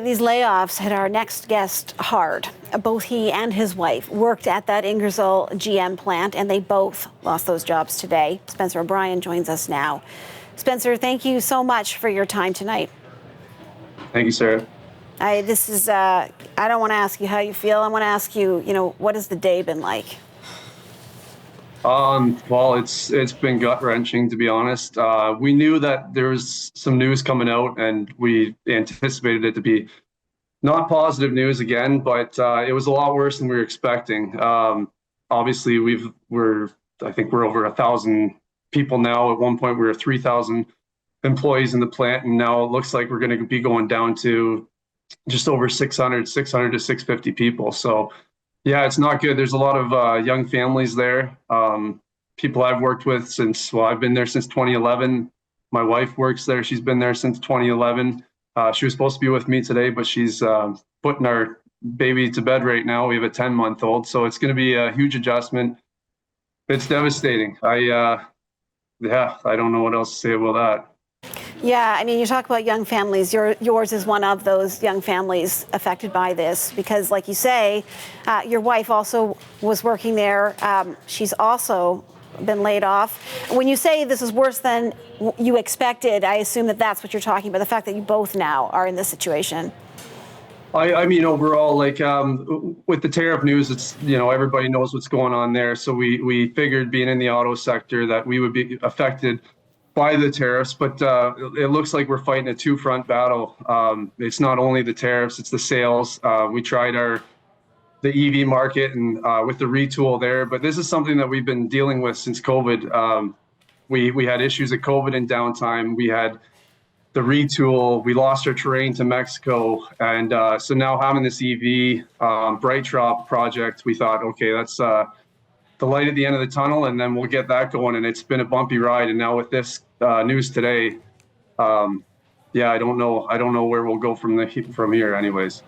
These layoffs hit our next guest hard. Both he and his wife worked at that Ingersoll GM plant, and they both lost those jobs today. Spencer O'Brien joins us now. Spencer, thank you so much for your time tonight. Thank you, Sarah. I don't want to ask you how you feel. I want to ask you, what has the day been like? Well, it's been gut-wrenching, to be honest. We knew that there was some news coming out, and we anticipated it to be not positive news again, but it was a lot worse than we were expecting. Obviously, I think we're over 1,000 people now. At one point, we were 3,000 employees in the plant, and now it looks like we're going to be going down to just over 600 to 650 people. So yeah, it's not good. There's a lot of young families there. People I've worked with I've been there since 2011. My wife works there. She's been there since 2011. She was supposed to be with me today, but she's putting our baby to bed right now. We have a 10-month-old, so it's going to be a huge adjustment. It's devastating. I don't know what else to say about that. Yeah, I mean, you talk about young families. Yours is one of those young families affected by this because, like you say, your wife also was working there. She's also been laid off. When you say this is worse than you expected, I assume that that's what you're talking about, the fact that you both now are in this situation. I mean, overall, with the tariff news, it's, everybody knows what's going on there. So we figured, being in the auto sector, that we would be affected by the tariffs, but it looks like we're fighting a two-front battle. It's not only the tariffs, it's the sales. We tried the EV market and with the retool there, but this is something that we've been dealing with since COVID. We had issues at COVID and downtime. We had the retool. We lost our terrain to Mexico, and so now having this EV BrightDrop project, we thought, okay, that's the light at the end of the tunnel, and then we'll get that going. And it's been a bumpy ride. And now with this news today, I don't know where we'll go from here anyways.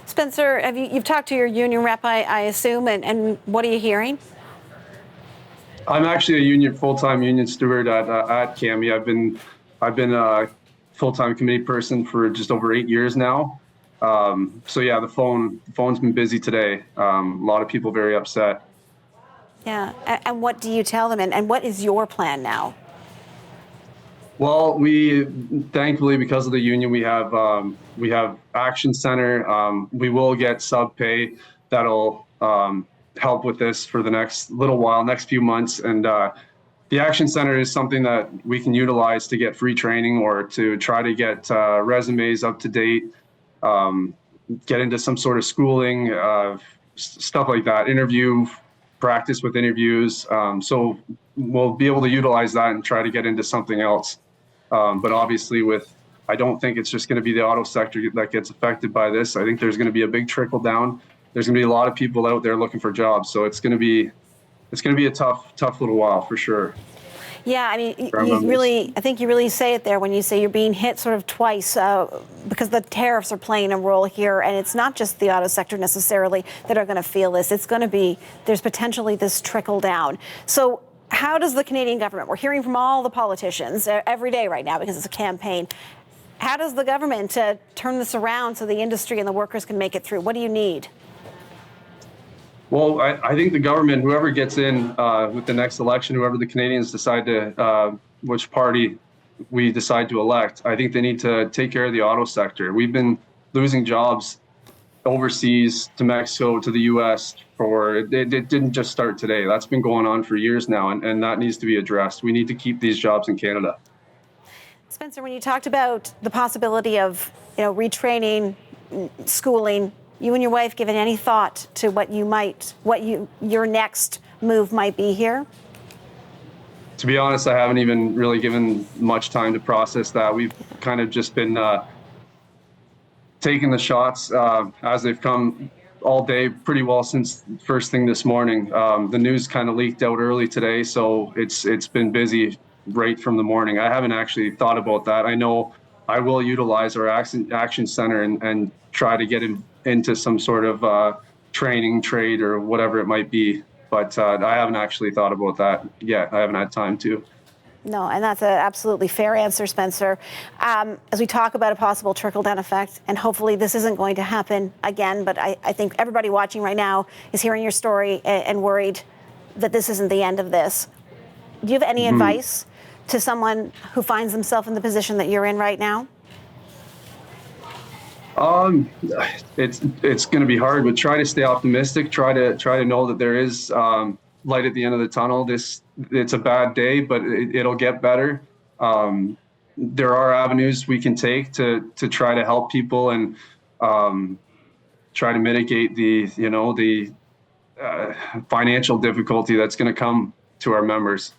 Spencer, you've talked to your union rep, I assume, and what are you hearing? I'm actually a full-time union steward at CAMI. I've been a full-time committee person for just over 8 years now. So yeah, the phone's been busy today. A lot of people very upset. Yeah, and what do you tell them, and what is your plan now? Well, we thankfully, because of the union, we have Action Center. We will get sub pay that'll help with this for the next little while, next few months. And the Action Center is something that we can utilize to get free training or to try to get resumes up to date, get into some sort of schooling, stuff like that, practice with interviews. So we'll be able to utilize that and try to get into something else. But obviously I don't think it's just going to be the auto sector that gets affected by this. I think there's going to be a big trickle down. There's going to be a lot of people out there looking for jobs. So it's going to be a tough little while for sure. Yeah, I mean, I think you really say it there when you say you're being hit sort of twice because the tariffs are playing a role here, and it's not just the auto sector necessarily that are going to feel this. It's going to be, there's potentially this trickle down. So how does the Canadian government, we're hearing from all the politicians every day right now because it's a campaign, how does the government turn this around so the industry and the workers can make it through? What do you need? Well, I think the government, whoever gets in with the next election, whoever the Canadians decide which party we decide to elect, I think they need to take care of the auto sector. We've been losing jobs overseas to Mexico, to the U.S. It didn't just start today. That's been going on for years now, and that needs to be addressed. We need to keep these jobs in Canada. Spencer, when you talked about the possibility of retraining, schooling, you and your wife given any thought to your next move might be here? To be honest, I haven't even really given much time to process that. We've kind of just been taking the shots as they've come all day, pretty well since first thing this morning. The news kind of leaked out early today, so it's been busy right from the morning. I haven't actually thought about that. I know I will utilize our Action Center and try to get into some sort of training, trade, or whatever it might be. But I haven't actually thought about that yet. I haven't had time to. No, and that's an absolutely fair answer, Spencer. As we talk about a possible trickle-down effect, and hopefully this isn't going to happen again, but I think everybody watching right now is hearing your story and worried that this isn't the end of this. Do you have any advice to someone who finds themselves in the position that you're in right now? It's going to be hard, but try to stay optimistic. Try to know that there is light at the end of the tunnel. It's a bad day, but it'll get better. There are avenues we can take to try to help people and try to mitigate the financial difficulty that's going to come to our members.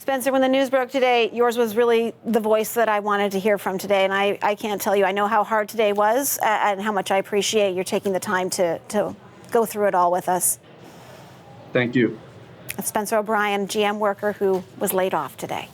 Spencer, when the news broke today, yours was really the voice that I wanted to hear from today. And I can't tell you, I know how hard today was and how much I appreciate your taking the time to go through it all with us. Thank you. Spencer O'Brien, GM worker who was laid off today.